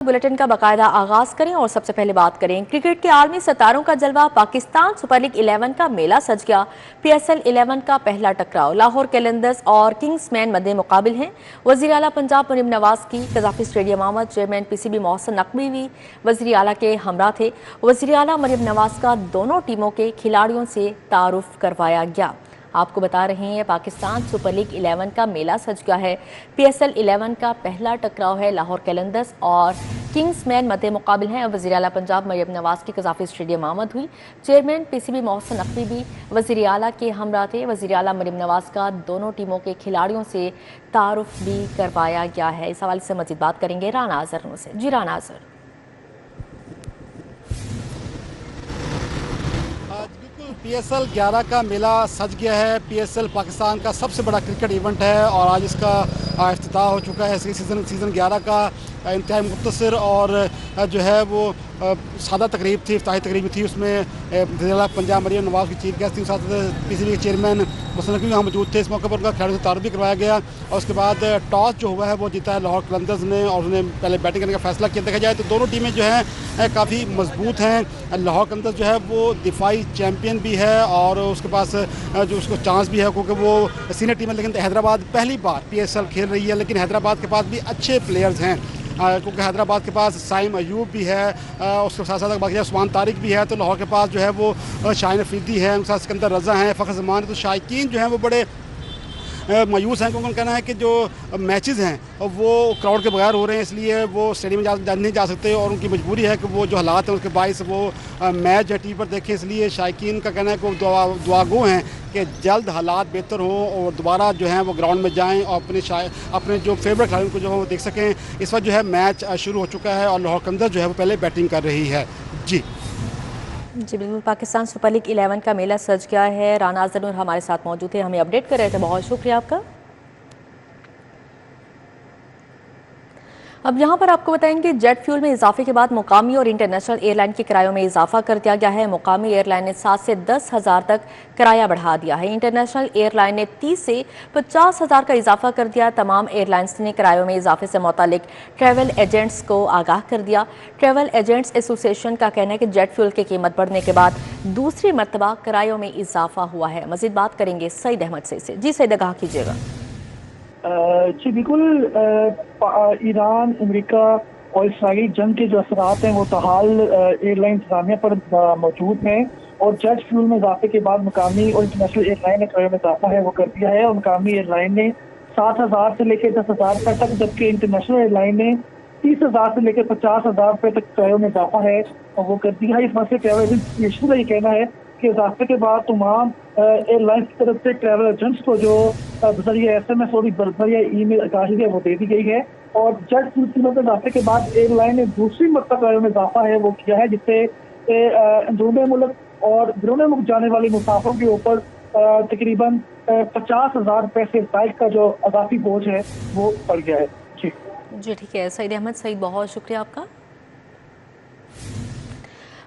Bulletin का बाकायदा आगाज करें और सबसे पहले बात करें क्रिकेट के आलमी सितारों का जलवा। पाकिस्तान सुपर लीग 11 का मेला सज गया। PSL 11 का पहला टकराव लाहौर कैलेंडर्स और किंग्समैन मद्दे मुकाबिल हैं। वजीर आला पंजाब मरियम नवाज की कज़ाफी स्टेडियम आमद। चेयरमैन PCB मोहसिन नकवी भी वजीर आला के हमरा थे। वजीर आला मरियम नवाज का दोनों टीमों के खिलाड़ियों से तारुफ करवाया गया। आपको बता रहे हैं पाकिस्तान सुपर लीग 11 का मेला सज गया है। PSL 11 का पहला टकराव है लाहौर कैलेंडर्स और किंग्समैन मद्दे मुकाबिल हैं। वज़ीर आला पंजाब मरियम नवाज की कज़ाफी स्टेडियम आमद हुई। चेयरमैन PCB मोहसिन नकवी भी वज़ीर आला के हमरा थे। वज़ीर आला मरियम नवाज का दोनों टीमों के खिलाड़ियों से तारुफ भी करवाया गया है। इस हवाले से मज़ीद बात करेंगे राना अजहर से। जी राना अजहर। PSL 11 का मेला सज गया है। PSL पाकिस्तान का सबसे बड़ा क्रिकेट इवेंट है और आज इसका इफ्तिताह हो चुका है। सीज़न 11 का इंतहाई मुख्तसर और जो है वो सादा तकरीब थी, इफ्तिताही तकरीब थी। उसमें वज़ीर पंजाब मरियम नवाज की चीफ गेस्ट थी, साथ PCB के चेयरमैन मोहसिन नकवी वहाँ मौजूद थे। इस मौके पर उनका खिलाड़ियों से तारुफ भी करवाया गया और उसके बाद टॉस जो हुआ है वो जीता है लाहौर कैलेंडर्स ने और उन्हें पहले बैटिंग करने का फैसला किया। देखा जाए तो दोनों टीमें जो हैं काफ़ी मजबूत हैं। लाहौर कैलेंडर्स जो है वो दिफाई चैम्पियन भी है और उसके पास जो उसको चांस भी है क्योंकि वो सीनियर टीम है। लेकिन हैदराबाद पहली बार PSL खेल रही है, लेकिन हैदराबाद के पास भी अच्छे प्लेयर्स हैं क्योंकि हैदराबाद के पास साइम अयूब भी है, उसके साथ साथ बाकी उस्मान तारिक भी है। तो लाहौर के पास जो है वो शाहीन अफरीदी है, उनके साथ सिकंदर रज़ा हैं, फ़खर ज़मान। तो शायकीन जो हैं वो बड़े मायूस हैं क्योंकि उनका कहना है कि जो मैचेस हैं वो क्राउड के बगैर हो रहे हैं, इसलिए वो स्टेडियम में नहीं जा सकते और उनकी मजबूरी है कि वो जो हालात हैं उसके बायस वो मैच जो TV पर देखें। इसलिए शायकीन का कहना है कि वो दुआगो हैं कि जल्द हालात बेहतर हों और दोबारा जो है वो ग्राउंड में जाएं और अपने जो फेवरेट खिलाड़ियों को जो है वो देख सकें। इस वक्त जो है मैच शुरू हो चुका है और लाहौर कैलेंडर्स जो है वो पहले बैटिंग कर रही है। जी बिल्कुल, पाकिस्तान सुपर लीग 11 का मेला सज गया है। राना अजहर हमारे साथ मौजूद थे, हमें अपडेट कर रहे थे। बहुत शुक्रिया आपका। अब यहाँ पर आपको बताएंगे जेट फ्यूल में इजाफे के बाद मुकामी और इंटरनेशनल एयरलाइन के किरायों में इजाफा कर दिया गया है। मुकामी एयरलाइन ने 7 से 10 हज़ार तक किराया बढ़ा दिया है। इंटरनेशनल एयरलाइन ने 30 से 50 हज़ार का इजाफा कर दिया। तमाम एयरलाइंस ने किरायों में इजाफे से मुतालिक ट्रैवल एजेंट्स को आगाह कर दिया। ट्रैवल एजेंट्स एसोसिएशन का कहना है कि जेट फ्यूल की कीमत बढ़ने के बाद दूसरी मरतबा किरायों में इजाफा हुआ है। मजीद बात करेंगे सईद अहमद से। जी सईद, आगाह कीजिएगा। जी बिल्कुल, ईरान, अमेरिका और इसराइली जंग के जो असरात हैं वो ताहाल एयरलाइन इंतजामिया पर मौजूद हैं और जेट फ्यूल में इजाफे के बाद मुकामी और इंटरनेशनल एयरलाइन ने किराए में इजाफा है वो कर दिया है। और मुकामी एयरलाइन ने 7,000 से लेकर 10,000 रुपये तक, जबकि इंटरनेशनल एयरलाइन ने 30,000 से लेकर 50,000 रुपये तक किराए में इजाफा है और वो कर दिया है। इस मसले ट्रैवल एजेंसी का ये कहना है कि इजाफे के बाद तमाम एयरलाइंस की तरफ से ट्रैवल एजेंट्स को जो बजरिया SMS और बजरिया ईमेल आगाही है वो दे दी गई है। और जेट फ्यूल कीमत में इजाफे के बाद एयरलाइन ने दूसरी मरतबा में इजाफा है वो किया है, जिससे अंदरूनी मुल्क और बैरून मुल्क जाने वाले मुसाफिरों के ऊपर तकरीबन 50,000 रुपये से जायद का जो अजाफी बोझ है वो पड़ गया है। जी ठीक है सईद अहमद। सईद, बहुत शुक्रिया आपका।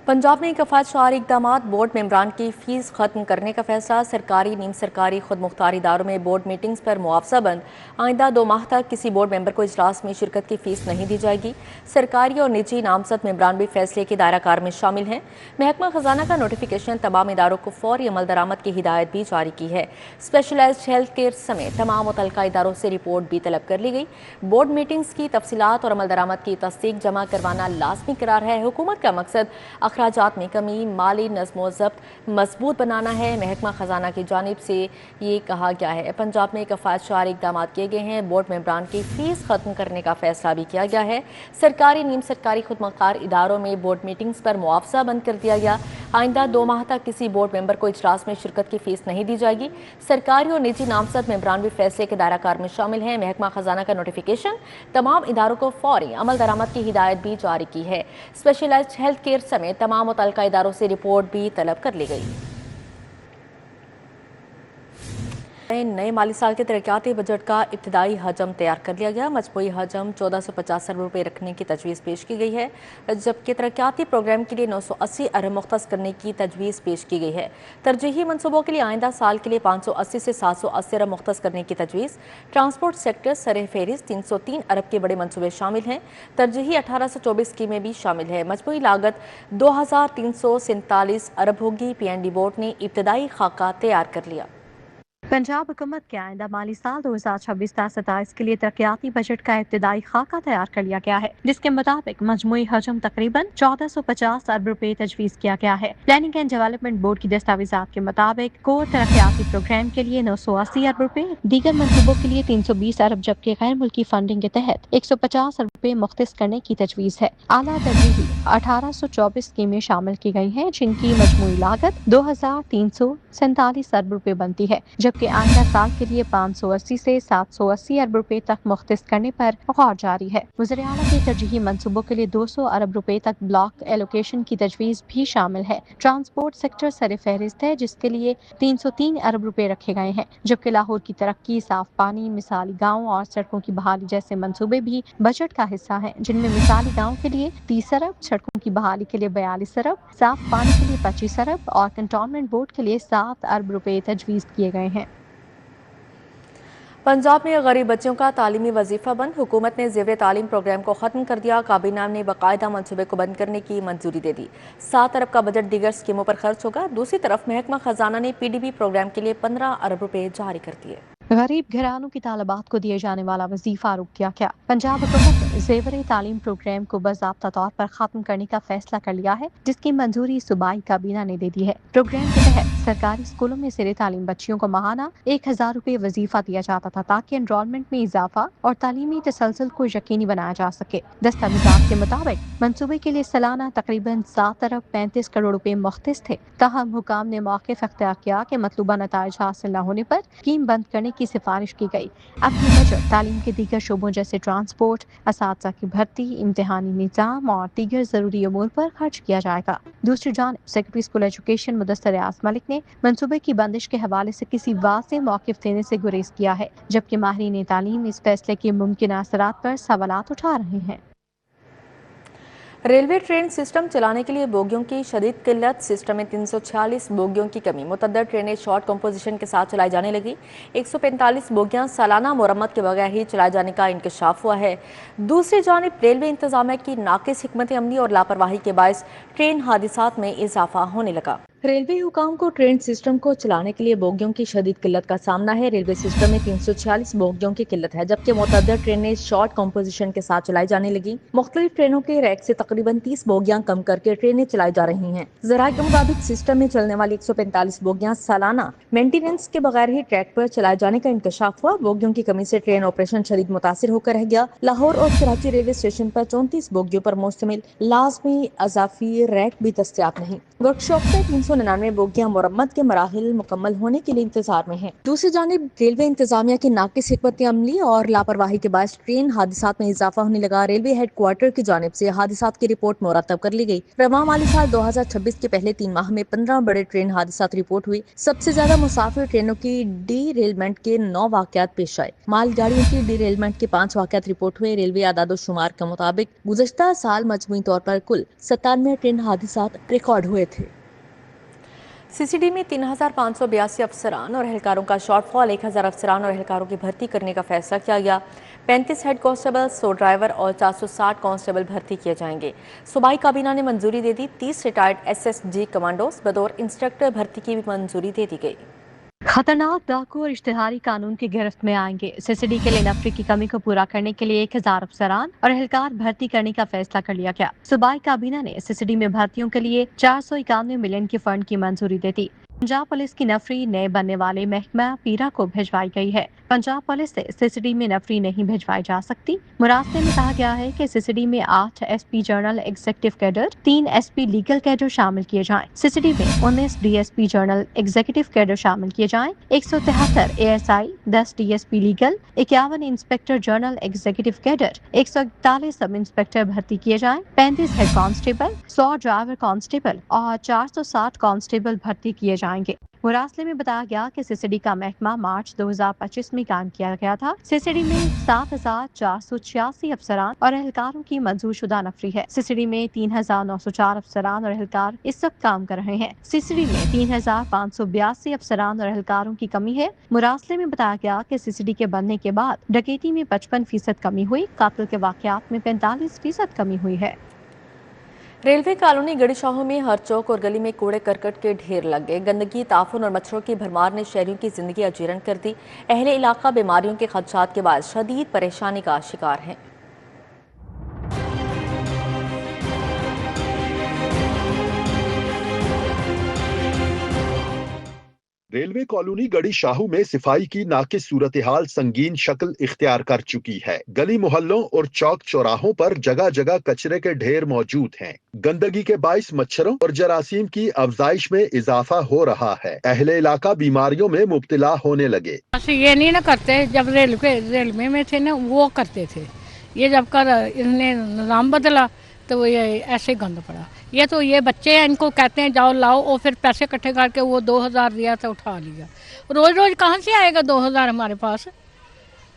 पंजाब में कफ़ायत शआर इक़दाम, बोर्ड मेंबरान की फ़ीस ख़त्म करने का फैसला। सरकारी, नीम सरकारी, खुद मुख्तार इदारों में बोर्ड मीटिंग्स पर मुआवजा बंद। आइंदा 2 माह तक किसी बोर्ड मेंबर को इजलास में शिरकत की फ़ीस नहीं दी जाएगी। सरकारी और निजी नामजद मेंबरान भी फैसले के दायरा कार में शामिल हैं। महकमा खजाना का नोटिफिकेशन तमाम इदारों को फौरी अमल दरामद की हिदायत भी जारी की है। स्पेशलाइज्ड हेल्थ केयर समेत तमाम मुतल्लिका इदारों से रिपोर्ट भी तलब कर ली गई। बोर्ड मीटिंग्स की तफसीलात और अमल दरामद की तस्दीक जमा करवाना लाजमी करार है। हुकूमत का मकसद अखराजात में कमी, माली नज़्म व ज़ब्त मजबूत बनाना है। महकमा खजाना की जानिब से ये कहा गया है। पंजाब में कफ़ायत शआर इक़दाम किए गए हैं। बोर्ड मेंबरान की फ़ीस ख़त्म करने का फैसला भी किया गया है। सरकारी, नीम सरकारी, खुद मुख्तार इदारों में बोर्ड मीटिंग्स पर मुआवजा बंद कर दिया गया। आइंदा 2 माह तक किसी बोर्ड मेंबर को इजलास में शिरकत की फ़ीस नहीं दी जाएगी। सरकारी और निजी नामजद मेंबरान भी फैसले के दायरा कार में शामिल हैं। महकमा खजाना का नोटिफिकेशन तमाम इदारों को फौरी अमल दरामद की हिदायत भी जारी की है। स्पेशलाइज्ड हेल्थ केयर समेत तमाम मुतल्लिका इदारों से रिपोर्ट भी तलब कर ली गई। में नए माली साल के तरक्याती बजट का इब्तदाई हजम तैयार कर लिया गया। मजमूई हजम 1450 अरब रुपये रखने की तजवीज़ पेश की गई है, जबकि तरक्याती प्रोग्राम के लिए 980 अरब मुख्तस करने की तजवीज़ पेश की गई है। तरजीही मनसूबों के लिए आइंदा साल के लिए 580 से 780 अरब मुख्तस करने की तजवीज़। ट्रांसपोर्ट सेक्टर सर फहरिस्त 303 अरब के बड़े मनसूबे शामिल हैं। तरजीही 1824 स्कीमें भी शामिल है। मजमूई लागत 2347 अरब होगी। PND बोर्ड ने इब्तदाई खाका तैयार कर लिया। पंजाब हुकूमत के आइंदा माली साल 2026-27 के लिए तरक्याती बजट का इब्तदाई खाका तैयार कर लिया गया है, जिसके मुताबिक मजमूई हजम तकरीबन 1450 अरब रुपए तजवीज़ किया गया है। प्लानिंग एंड डेवलपमेंट बोर्ड की दस्तावेजात के मुताबिक कोर तरक्याती प्रोग्राम के लिए 980 अरब रुपए, दीगर मनसूबों के लिए 320 अरब, जबकि गैर मुल्की फंडिंग के तहत 150 अरब रुपए मुख्तस करने की तजवीज़ है। आला तरजीही 1824 स्कीमें शामिल की गई हैं, जिनकी मजमूई लागत 2347 अरब रुपए बनती है, जबकि आइंदा साल के लिए 580 से 780 अरब रुपए तक मुख्तस करने पर गौर जारी है। वज़ीर आला के तरजीही मंसूबों के लिए 200 अरब रुपए तक ब्लॉक एलोकेशन की तजवीज़ भी शामिल है। ट्रांसपोर्ट सेक्टर सर फहरिस्त है, जिसके लिए 303 अरब रुपए रखे गए हैं, जबकि लाहौर की तरक्की, साफ पानी, मिसाली गाँव और सड़कों की बहाली जैसे मंसूबे भी बजट का हिस्सा हैं, जिनमें मिसाली गाँव के लिए 30 अरब, सड़कों की बहाली के लिए 42 अरब, साफ पानी के लिए 25 अरब और कंटोनमेंट बोर्ड के लिए 7 अरब रुपए तजवीज़ किए गए हैं। पंजाब में गरीब बच्चों का तालीमी वजीफा बंद। हुकूमत ने ज़ेवर तालीम प्रोग्राम को ख़त्म कर दिया। काबीना ने बाकायदा मनसूबे को बंद करने की मंजूरी दे दी। 7 अरब का बजट दीगर स्कीमों पर खर्च होगा। दूसरी तरफ महकमा खजाना ने PDB प्रोग्राम के लिए 15 अरब रुपए जारी कर दिए। गरीब घरानों की तालिबात को दिए जाने वाला वजीफा रुक किया गया। पंजाब हुकूमत ने ज़ेवर तालीम प्रोग्राम को बाज़ाब्ता तौर पर खत्म करने का फैसला कर लिया है, जिसकी मंजूरी सूबाई काबीना ने दे दी है। प्रोग्राम के तहत सरकारी स्कूलों में सिरे तालीम बच्चियों को माहाना 1000 रुपए वजीफा दिया जाता था, ताकि एनरोलमेंट में इजाफा और तालीमी तसलसल को यकीनी बनाया जा सके। दस्तावेजात के मुताबिक मंसूबे के लिए सालाना तकरीबन 7 अरब 35 करोड़ रुपए मुख्तस थे। ताहम हुकाम ने मौक़िफ़ अख्तियार किया कि मतलूबा नताइज हासिल न होने पर स्कीम बंद करने की सिफारिश की गई। अपनी बजट तालीम के दीगर शोबों जैसे ट्रांसपोर्ट, असातिज़ा की भर्ती, इम्तिहानी निज़ाम और दीगर ज़रूरी अमूर पर खर्च किया जाएगा। दूसरी जानिब सेक्रेटरी स्कूल एजुकेशन मुदस्सर रियाज मलिक ने मंसूबे की बंदिश के हवाले से किसी वाज़ेह मौक़िफ़ देने से गुरेज किया है, जबकि माहिरीन तालीम इस फैसले के मुमकिन असरात पर सवालात उठा रहे हैं। रेलवे ट्रेन सिस्टम चलाने के लिए बोगियों की शदीद किल्लत। सिस्टम में 346 बोगियों की कमी। मुतअद्दिद ट्रेनें शॉर्ट कंपोजिशन के साथ चलाई जाने लगी। 145 बोगियां सालाना मुरम्मत के बगैर ही चलाए जाने का इंकशाफ हुआ है। दूसरी जानिब रेलवे इंतजामिया की नाकिस हिकमत अमली और लापरवाही के बायस ट्रेन हादिसात में इजाफा होने लगा। रेलवे हुकाम को ट्रेन सिस्टम को चलाने के लिए बोगियों की शदीद किल्लत का सामना है। रेलवे सिस्टम में 346 बोगियों की किल्लत है, जबकि मुतअद्दिद ट्रेनें शॉर्ट कंपोजिशन के साथ चलाई जाने लगी। मुख्तलिफ ट्रेनों के रैक से तकरीबन 30 बोगियां कम करके ट्रेनें चलाई जा रही हैं। ज़राए के मुताबिक सिस्टम में चलने वाली 145 बोगियां सालाना मेंटेनेंस के बगैर ही ट्रैक पर चलाए जाने का इंकशाफ हुआ। बोगियों की कमी से ट्रेन ऑपरेशन शदीद मुतासिर होकर रह गया। लाहौर और कराची रेलवे स्टेशन पर 34 बोगियों पर मुश्तमिल लाजमी अजाफी रैक भी दस्तयाब नहीं। वर्कशॉप में 399 बोगियां मुरम्मत के मराहिल मुकम्मल होने के लिए इंतजार में हैं। दूसरी जानिब रेलवे इंतजामिया की नाकिस हिकमत अमली और लापरवाही के बायस ट्रेन हादिसात में इजाफा होने लगा। रेलवे हेडक्वार्टर की जानिब से हादिसात की रिपोर्ट मुरतब कर ली गई। रवां माली साल 2026 के पहले 3 माह में 15 बड़े ट्रेन हादिसात रिपोर्ट हुई। सबसे ज्यादा मुसाफिर ट्रेनों की डीरेलमेंट के 9 वाकयात पेश आए। मालगाड़ियों की डीरेलमेंट के 5 वाकयात रिपोर्ट हुए। रेलवे आदादो शुमार के मुताबिक गुज़श्ता साल मजमूई तौर पर कुल 97 ट्रेन हादिसात रिकॉर्ड हुए थे। CCD में 3582 अफसरान और एहलकारों का शॉर्टफॉल। 1000 अफसरान और एहलकारों की भर्ती करने का फैसला किया गया। 35 हेड कांस्टेबल, 100 ड्राइवर और 460 कांस्टेबल भर्ती किए जाएंगे। सूबाई काबीना ने मंजूरी दे दी। 30 रिटायर्ड SSG कमांडोज बतौर इंस्ट्रक्टर भर्ती की भी मंजूरी दे दी गई। खतरनाक डाकू और इश्तिहारी कानून की गिरफ्त में आएंगे। CCD के लिए नफरी की कमी को पूरा करने के लिए 1000 अफसरान और एहलकार भर्ती करने का फैसला कर लिया गया। सूबाई काबीना ने CCD में भर्तियों के लिए 491 मिलियन की फंड की मंजूरी दे दी। पंजाब पुलिस की नफरी नए बनने वाले महकमा पीरा को भिजवाई गई है। पंजाब पुलिस से CCD में नफरी नहीं भिजवाई जा सकती। मुरासले में कहा गया है कि CCD में 8 SP general executive cadre, 3 SP legal cadre शामिल किए जाएं। CCD में 19 DSP जनरल एग्जीक्यूटिव कैडर शामिल किए जाएं। 173 ASI, 10 DSP legal, 51 inspector general executive cadre, 141 sub inspector भर्ती किए जाएं। 35 हेड कांस्टेबल, 100 ड्राइवर कांस्टेबल और 460 कांस्टेबल भर्ती किए जाएंगे। मुरासले में बताया गया कि सीसीडी का महकमा मार्च 2025 में कायम किया गया था। सीसीडी में 7,486 अफसरान और एहलकारों की मंजूरशुदा नफरी है। सीसीडी में 3,904 अफसरान और एहलकार इस वक्त काम कर रहे हैं। सीसीडी में 3,582 अफसरान और एहलकारों की कमी है। मुरासले में बताया गया कि सीसीडी के बनने के बाद डकैती में 55% कमी हुई, कातिल के वाकयात में 45% कमी हुई है। रेलवे कॉलोनी गड़ी शाहू में हर चौक और गली में कूड़े करकट के ढेर लग गए। गंदगी, ताफुन और मच्छरों की भरमार ने शहरियों की जिंदगी अजीरन कर दी। अहले इलाका बीमारियों के खदशात के बाद शदीद परेशानी का शिकार है। रेलवे कॉलोनी गड़ी शाहू में सिफाई की नाकिस सूरत हाल संगीन शक्ल इख्तियार कर चुकी है। गली मोहल्लों और चौक चौराहों पर जगह जगह कचरे के ढेर मौजूद हैं। गंदगी के बाइस मच्छरों और जरासीम की अफजाइश में इजाफा हो रहा है। अहले इलाका बीमारियों में मुब्तला होने लगे। ये नहीं ना करते, जब रेलवे में थे ना वो करते थे। ये जब कर इन्होंने निज़ाम बदला तो ये ऐसे गंद पड़ा। ये तो ये बच्चे हैं, इनको कहते हैं जाओ लाओ, और फिर पैसे इकट्ठे करके वो 2,000 दिया तो उठा लिया। रोज रोज कहाँ से आएगा 2,000 हमारे पास?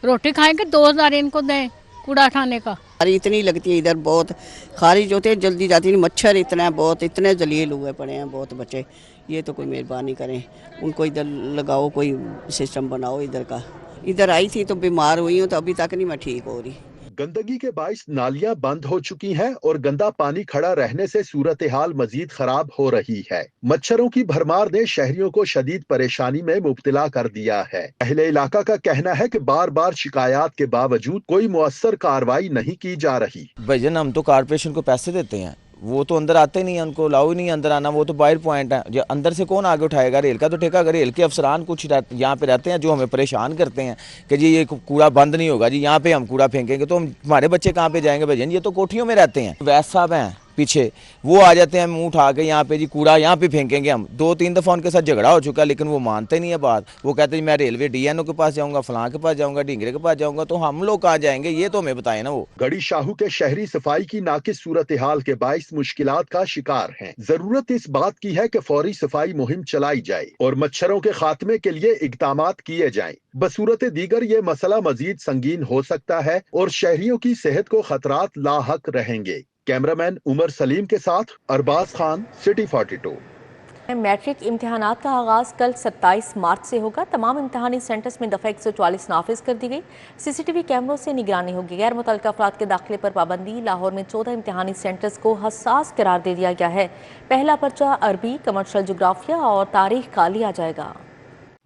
रोटी खाएंगे 2,000 इनको दें कूड़ा उठाने का। अरे इतनी लगती है, इधर बहुत खारिज होते हैं, जल्दी जाती है। मच्छर इतना बहुत, इतने जलील हुए पड़े हैं बहुत बच्चे। ये तो कोई मेहरबानी करें, उनको इधर लगाओ, कोई सिस्टम बनाओ इधर का। इधर आई थी तो बीमार हुई हूँ, तो अभी तक नहीं मैं ठीक हो रही। गंदगी के बाइस नालियां बंद हो चुकी हैं और गंदा पानी खड़ा रहने से सूरत हाल मजीद खराब हो रही है। मच्छरों की भरमार ने शहरियों को शदीद परेशानी में मुब्तला कर दिया है। अहले इलाका का कहना है कि बार बार शिकायत के बावजूद कोई मुअस्सर कार्रवाई नहीं की जा रही। भैया हम तो कारपोरेशन को पैसे देते हैं, वो तो अंदर आते नहीं है, उनको लाओ ही नहीं अंदर आना, वो तो बाहर पॉइंट है। जो अंदर से कौन आगे उठाएगा? रेल का तो ठेका, रेल के अफसरान कुछ यहाँ पे रहते हैं जो हमें परेशान करते हैं कि जी ये कूड़ा बंद नहीं होगा जी, यहाँ पे हम कूड़ा फेंकेंगे तो हमारे बच्चे कहाँ पे जाएंगे? भैया ये तो कोठियों में रहते हैं। वैस साहब हैं पीछे, वो आ जाते हैं मुंह उठा के यहाँ पे जी कूड़ा यहाँ पे फेंकेंगे हम। 2-3 दफ़ा उनके साथ झगड़ा हो चुका है, लेकिन वो मानते नहीं है बात। वो कहते हैं मैं रेलवे DNO के पास जाऊंगा, फलां के पास जाऊंगा, ढींगरे के पास जाऊंगा। तो हम लोग कहाँ जाएंगे? ये तो हमें बताए ना। वो गड़ी शाहू के शहरी सफाई की नाकिस सूरत हाल के बाइस मुश्किलात का शिकार हैं। जरूरत इस बात की है कि फौरी सफाई मुहिम चलाई जाए और मच्छरों के खात्मे के लिए इक़दामात किए जाएं। बसूरत दीगर ये मसला मजीद संगीन हो सकता है और शहरियों की सेहत को खतरात लाहक रहेंगे। कैमरामैन उमर सलीम के साथ अरबाज खान, सिटी 42। मैट्रिक इम्तिहानात का आगाज़ कल 27 मार्च से होगा। तमाम इम्तिहानी सेंटर्स में दफ़ा 144 नाफिज कर दी गई। CCTV कैमरों से निगरानी होगी। गैर मुतल्लिक़ अफराद के दाखिले पर पाबंदी। लाहौर में 14 इम्तिहानी सेंटर्स को हसास करार दे दिया गया है। पहला पर्चा अरबी, कमर्शियल जोग्राफिया और तारीख का लिया जाएगा।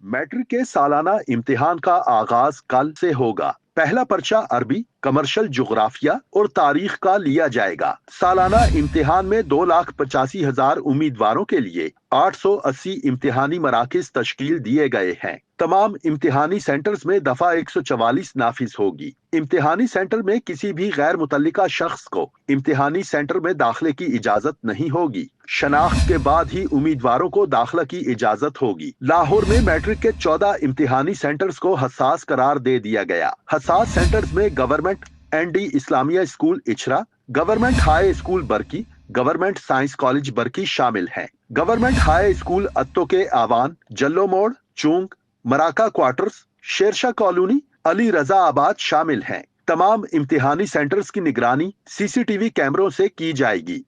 मैट्रिक के सालाना इम्तिहान का आगाज कल से होगा। पहला पर्चा अरबी, कमर्शियल जोग्राफिया और तारीख का लिया जाएगा। सालाना इम्तिहान में 2,85,000 उम्मीदवारों के लिए 880 इम्तिहानी मराकिज तश्कील दिए गए हैं। तमाम इम्तिहानी सेंटर्स में दफा 144 नाफिज होगी। इम्तिहानी सेंटर में किसी भी गैर मुतल्लिका शख्स को इम्तिहानी सेंटर में दाखिले की इजाजत नहीं होगी। शनाख्त के बाद ही उम्मीदवारों को दाखिला की इजाजत होगी। लाहौर में मैट्रिक के 14 इम्तिहानी सेंटर्स को हसास करार दे दिया गया। हसास सेंटर्स में government ND Islamia school Ichhra, government high school Barki, government science college Barki शामिल हैं। गवर्नमेंट हाई स्कूल अत्तो के आवान, जल्लो मोड़, चूंग, मराका क्वार्टर्स, शेरशाह कॉलोनी, अली रजा आबाद शामिल हैं। तमाम इम्तिहानी सेंटर्स की निगरानी CCTV कैमरों से की जाएगी।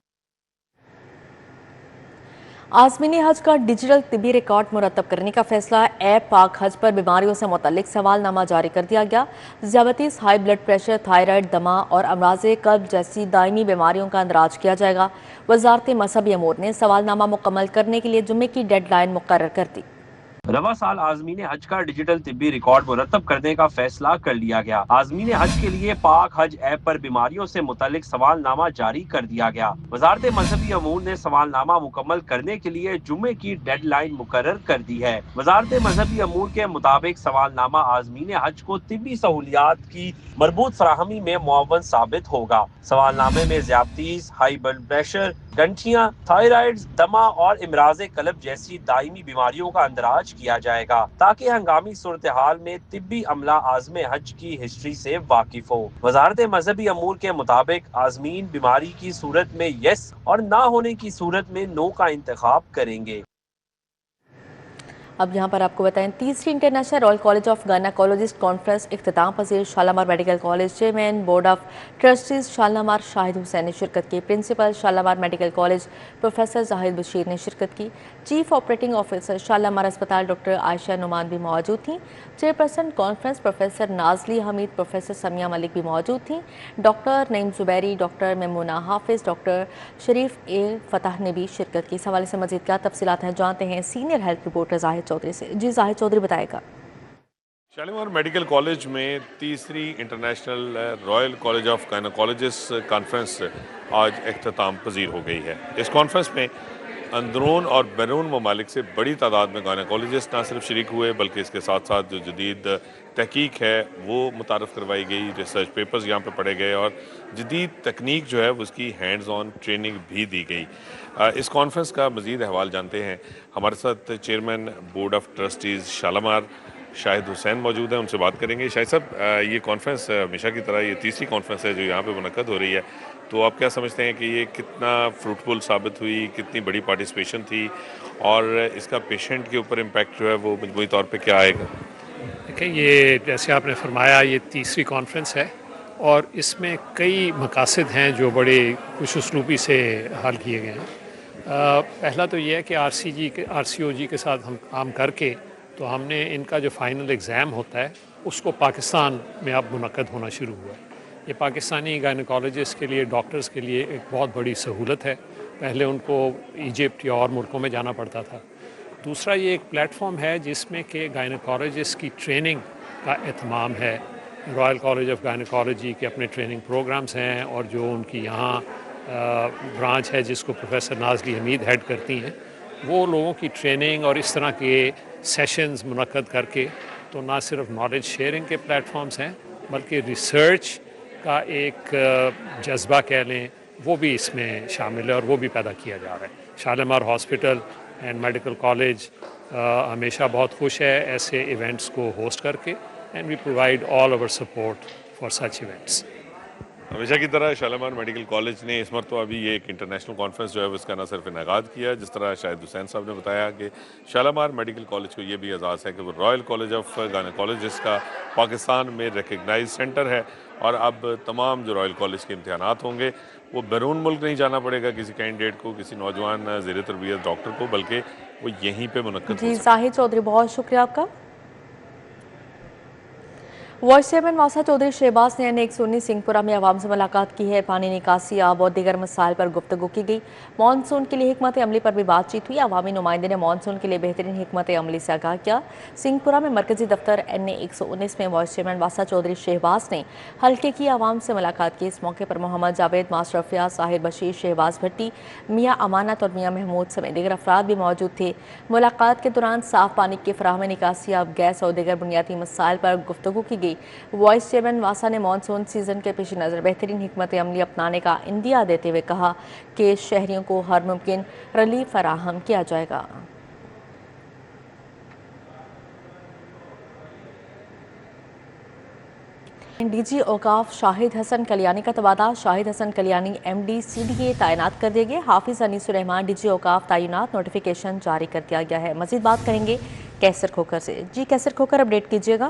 आज़मीन हज का डिजिटल तिबी रिकॉर्ड मुरतब करने का फैसला ऐप पाक हज पर बीमारियों से मुतल्लिक सवालनामा जारी कर दिया गया। ज़ियाबतीस, हाई ब्लड प्रेशर, थायराइड, दमा और अमराज़े कल्ब जैसी दायमी बीमारियों का अंदराज किया जाएगा। वज़ारत मज़हबी अमूर ने सवालनामा मुकम्मल करने के लिए जुम्मे की डेडलाइन मुकर्रर कर दी। रवा साल आज़मीन हज का डिजिटल तिब्बी रिकॉर्ड मुरतब करने का फैसला कर लिया गया। आज़मीन हज के लिए पाक हज ऐप पर बीमारियों से मुतालिक सवालनामा जारी कर दिया गया। वज़ारत मज़हबी अमूर ने सवालनामा मुकम्मल करने के लिए जुम्मे की डेडलाइन मुकर्रर कर दी है। वज़ारत मज़हबी अमूर के मुताबिक सवालनामा आज़मीन हज को तिब्बी सहूलियात की मरबूत फराहमी में मुआवन साबित होगा। सवालनामे में ज़ियाबतीस, हाई ब्लड प्रेशर, गंठियां, थायराइड, दमा और इमराज़े कल्ब जैसी दायमी बीमारियों का अंदराज किया जाएगा ताकि हंगामी सूरत हाल में तिब्बी अमला आज़मे हज की हिस्ट्री से वाकिफ हो। वज़ारत मज़हबी अमूर के मुताबिक आज़मीन बीमारी की सूरत में यस और ना होने की सूरत में नो का इंतखाब करेंगे। اب یہاں پر آپ کو بتائیں، تیسری international royal college of gynaecologist conference اختتام پذیر Shalamar medical college chairman board of trustees Shalamar Shahid Hussain نے شرکت کی۔ Principal Shalamar medical college professor Zahid Bashir نے شرکت کی۔ چیف آپریٹنگ آفیسر شالامار اسپتال ڈاکٹر عائشہ نعمان بھی موجود تھیں۔ چیئرپرسن کانفرنس پروفیسر نازلی حمید، پروفیسر سمیہ ملک بھی موجود تھیں۔ ڈاکٹر نعیم زبیری، ڈاکٹر میمونہ حافظ، ڈاکٹر شریف اے فتح نے بھی شرکت کی۔ اس حوالے سے مزید کیا تفصیلات ہیں جانتے ہیں سینئر ہیلتھ رپورٹر زاہد چودھری سے۔ جی زاہد چودھری بتائے گا۔ شالیمار میڈیکل کالج میں تیسری international royal college of gynaecologist conference آج اختتام پذیر ہو گئی ہے۔ اس کانفرنس میں اندرون اور بیرون ممالک سے بڑی تعداد میں گائنیکولوجسٹ نہ صرف شریک ہوئے بلکہ اس کے ساتھ ساتھ جو جدید تحقیق ہے وہ متعارف کروائی گئی، ریسرچ پیپرز یہاں پہ پڑھے گئے اور جدید تکنیک جو ہے اس کی ہینڈز آن ٹریننگ بھی دی گئی۔ اس کانفرنس کا مزید احوال جانتے ہیں، ہمارے ساتھ chairman board of trustees Shalamar Shahid حسین موجود ہیں، ان سے بات کریں گے۔ شاہد صاحب، یہ کانفرنس ہمیشہ کی طرح یہ تیسری کانفرنس ہے جو یہاں پہ منعقد ہو رہی ہے، تو آپ کیا سمجھتے ہیں کہ یہ کتنا فروٹفل ثابت ہوئی، کتنی بڑی پارٹیسپیشن تھی اور اس کا پیشنٹ کے اوپر امپیکٹ جو ہے وہ مجموعی طور پہ کیا آئے گا؟ دیکھیں، یہ جیسے آپ نے فرمایا یہ تیسری کانفرنس ہے اور اس میں کئی مقاصد ہیں جو بڑے خوش اسلوبی سے حل کیے گئے ہیں۔ پہلا تو یہ ہے کہ آر سی او جی کے ساتھ ہم کام کر کے تو ہم نے ان کا جو فائنل ایگزام ہوتا ہے اس کو پاکستان میں اب منعقد ہونا شروع ہوا ہے۔ یہ پاکستانی گائنیکالوجسٹ کے لیے، ڈاکٹرز کے لیے ایک بہت بڑی سہولت ہے۔ پہلے ان کو ایجپٹ یا اور ملکوں میں جانا پڑتا تھا۔ دوسرا، یہ ایک پلیٹ فارم ہے جس میں کہ گائنیکالوجسٹ کی ٹریننگ کا اہتمام ہے۔ رائل کالج آف گائنیکالوجی کے اپنے ٹریننگ پروگرامز ہیں اور جو ان کی یہاں برانچ ہے جس کو پروفیسر نازلی حمید ہیڈ کرتی ہیں، وہ لوگوں کی ٹریننگ اور اس طرح کے سیشنز منعقد کر کے تو نہ صرف نالج شیئرنگ کے پلیٹ فارمز ہیں بلکہ ریسرچ کا ایک جذبہ کہہ لیں وہ بھی اس میں شامل ہے اور وہ بھی پیدا کیا جا رہا ہے۔ Shalimar hospital and medical college ہمیشہ بہت خوش ہے ایسے ایونٹس کو ہوسٹ کر کے، and we provide all over support for such events. ہمیشہ کی طرح شالامار میڈیکل کالج نے اس مرتبہ بھی یہ ایک انٹرنیشنل کانفرنس جو ہے اس کا نہ صرف انعقاد کیا، جس طرح شاہد حسین صاحب نے بتایا کہ شالامار میڈیکل کالج کو یہ بھی اعزاز ہے کہ وہ رائل کالج آف گائنیکولوجسٹ کا پاکستان میں ریکگنائز سینٹر ہے، اور اب تمام جو رائل کالج کے امتحانات ہوں گے وہ بیرون ملک نہیں جانا پڑے گا کسی کینڈیڈیٹ کو، کسی نوجوان زیر تربیت ڈاکٹر کو، بلکہ وہ یہیں پہ منعقد جی زاہد چودھری، بہت شکریہ آپ کا۔ وائس چیئرمین واسا چودھری شہباز نے N119 سنگھ پورہ میں عوام سے ملاقات کی ہے۔ پانی نکاسی، آب اور دیگر مسائل پر گفتگو کی گئی۔ مانسون کے لیے حکمت عملی پر بھی بات چیت ہوئی۔ عوامی نمائندے نے مانسون کے لیے بہترین حکمت عملی سے آگاہ کیا۔ سنگھ پورہ میں مرکزی دفتر N119 میں وائس چیئرمین واسا چودھری شہباز نے حلقے کی عوام سے ملاقات کی۔ اس موقع پر محمد جاوید، ماسٹر فیاض، طاہر بشیر، شہباز بھٹی، میاں امانت اور میاں محمود سمیت دیگر افراد بھی موجود تھے۔ ملاقات کے دوران صاف پانی کی فراہمی، نکاسی، آب، گیس اور دیگر بنیادی مسائل پر گفتگو کی گئی۔ وائس چیئرمین واسا نے مانسون سیزن کے پیش نظر بہترین حکمت عملی اپنانے کا عندیہ دیتے ہوئے کہا کہ شہریوں کو ہر ممکن ریلیف فراہم کیا جائے گا۔ ڈی جی اوقاف شاہد حسن کلیانی کا تبادلہ، شاہد حسن کلیانی MD/CDA تعینات کر دیے گئے۔ حافظ انیس الرحمان ڈی جی اوقاف تعینات، نوٹیفیکیشن جاری کر دیا گیا ہے۔ مزید بات کریں گے کیسر کھوکر سے۔ جی کیسر کھوکر، اپڈیٹ کیجیے گا۔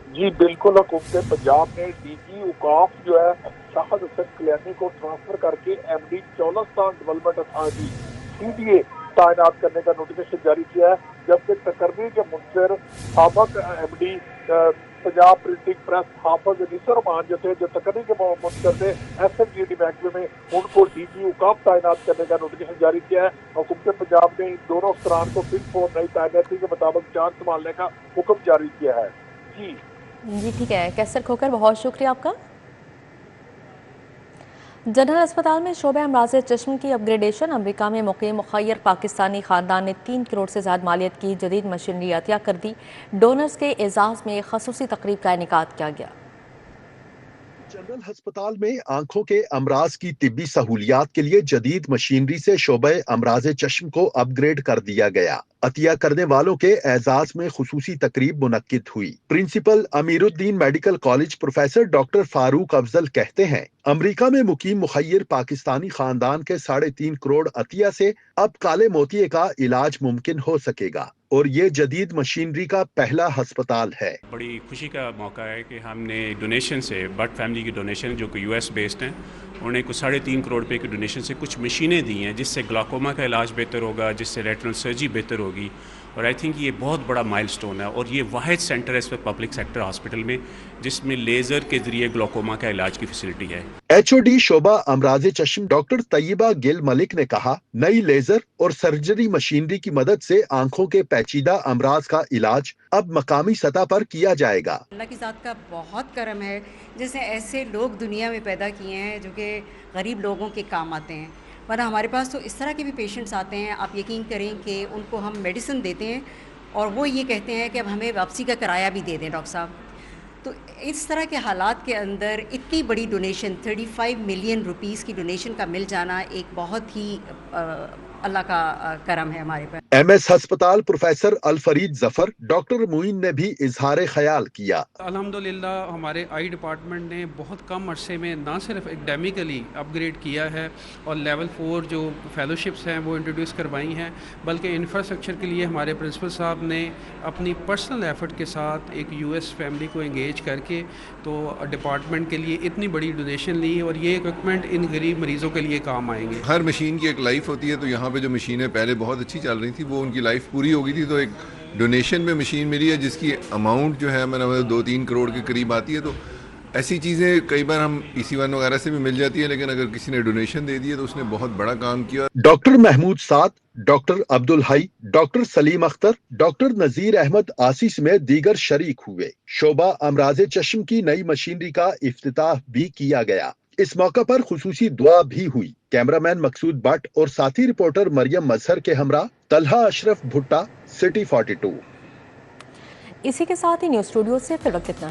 جی بالکل، حکومت پنجاب نے ڈی جی اوقاف جو ہے شاہد حسن کلیانی کو ٹرانسفر کر کے MD Cholistan development authority CDA تعینات کرنے کا نوٹیفیکیشن جاری کیا ہے، جبکہ تقرری کے منصر سابق MD پنجاب پرنٹنگ پریس حافظ انیس الرحمان جو تھے، جو تقرری کے منصر تھے SMGD محکمے میں، ان کو ڈی جی اوقاف تعینات کرنے کا نوٹیفیکیشن جاری کیا ہے۔ حکومت پنجاب نے ان دونوں افسران کو پھر 4 نئی تعیناتی کے مطابق جان سنبھالنے کا حکم جاری کیا ہے۔ جی ٹھیک ہے کیسر کھوکر، بہت شکریہ آپ کا۔ جنرل اسپتال میں شعبہ امراض چشم کی اپ گریڈیشن، امریکہ میں مقیم مخیر پاکستانی خاندان نے 3 کروڑ سے زیادہ مالیت کی جدید مشینری عطیہ کر دی۔ ڈونرز کے اعزاز میں خصوصی تقریب کا انعقاد کیا گیا۔ جنرل ہسپتال میں آنکھوں کے امراض کی طبی سہولیات کے لیے جدید مشینری سے شعبہ امراض چشم کو اپ گریڈ کر دیا گیا۔ عطیہ کرنے والوں کے اعزاز میں خصوصی تقریب منعقد ہوئی۔ پرنسپل امیر الدین میڈیکل کالج پروفیسر ڈاکٹر فاروق افضل کہتے ہیں، امریکہ میں مقیم مخیر پاکستانی خاندان کے 3.5 کروڑ عطیہ سے اب کالے موتیے کا علاج ممکن ہو سکے گا۔ اور یہ جدید مشینری کا پہلا ہسپتال ہے۔ بڑی خوشی کا موقع ہے کہ ہم نے ڈونیشن سے بٹ فیملی کی ڈونیشن جو کہ US بیسڈ ہیں، انہوں نے کچھ 3.5 کروڑ روپے کی ڈونیشن سے کچھ مشینیں دی ہیں جس سے گلاکوما کا علاج بہتر ہوگا، جس سے ریٹنل سرجری بہتر ہوگی، اور آئی تھنک یہ بہت بڑا مائل سٹون ہے، اور یہ واحد سینٹر ہے اس وقت پبلک سیکٹر ہاسپٹل میں جس میں لیزر کے ذریعے گلاکوما کا علاج کی فیسلٹی ہے۔ HOD شعبہ امراض چشم ڈاکٹر طیبہ گل ملک نے کہا، نئی لیزر اور سرجری مشینری کی مدد سے آنکھوں کے پیچیدہ امراض کا علاج اب مقامی سطح پر کیا جائے گا۔ اللہ کی ذات کا بہت کرم ہے جس نے ایسے لوگ دنیا میں پیدا کیے ہیں جو کہ غریب لوگوں کے کام آتے ہیں، ورنہ ہمارے پاس تو اس طرح کے بھی پیشنٹس آتے ہیں، آپ یقین کریں کہ ان کو ہم میڈیسن دیتے ہیں اور وہ یہ کہتے ہیں کہ اب ہمیں واپسی کا کرایہ بھی دے دیں ڈاکٹر صاحب۔ تو اس طرح کے حالات کے اندر اتنی بڑی ڈونیشن 35 ملین روپیز کی ڈونیشن کا مل جانا ایک بہت ہی اللہ کا کرم ہے ہمارے پر۔ MS ہسپتال پروفیسر الفرید ظفر ڈاکٹر معین نے بھی اظہار خیال کیا۔ الحمدللہ ہمارے آئی ڈپارٹمنٹ نے بہت کم عرصے میں نہ صرف اکیڈیمیکلی اپ گریڈ کیا ہے اور لیول 4 جو فیلوشپس ہیں وہ انٹروڈیوس کروائی ہیں، بلکہ انفراسٹرکچر کے لیے ہمارے پرنسپل صاحب نے اپنی پرسنل ایفرٹ کے ساتھ ایک US فیملی کو انگیج کر کے تو ڈپارٹمنٹ کے لیے اتنی بڑی ڈونیشن لی، اور یہ اکوپمنٹ ان غریب مریضوں کے لیے کام آئیں گے۔ ہر مشین کی ایک لائف ہوتی ہے، تو یہاں پہ جو مشینیں پہلے بہت اچھی چل رہی تھی وہ ان کی لائف پوری ہو گئی تھی، تو ایک ڈونیشن میں مشین ملی ہے جس کی اماؤنٹ جو ہے میں نے 2-3 کروڑ کے قریب آتی ہے۔ تو ایسی چیزیں کئی بار ہم PC1 وغیرہ سے بھی مل جاتی ہیں، لیکن اگر کسی نے ڈونیشن دے دی ہے تو اس نے بہت بڑا کام کیا۔ ڈاکٹر محمود سعد، ڈاکٹر عبدالحی، ڈاکٹر سلیم اختر، ڈاکٹر نذیر احمد آسی سمیت دیگر شریک ہوئے۔ شعبہ امراض چشم کی نئی مشینری کا افتتاح بھی کیا گیا۔ اس موقع پر خصوصی دعا بھی ہوئی۔ کیمرامین مقصود بٹ اور ساتھی رپورٹر مریم مظہر کے ہمراہ طلحہ اشرف بھٹا، سٹی 42۔ اسی کے ساتھ ہی نیوز اسٹوڈیو سے فی الوقت اتنا۔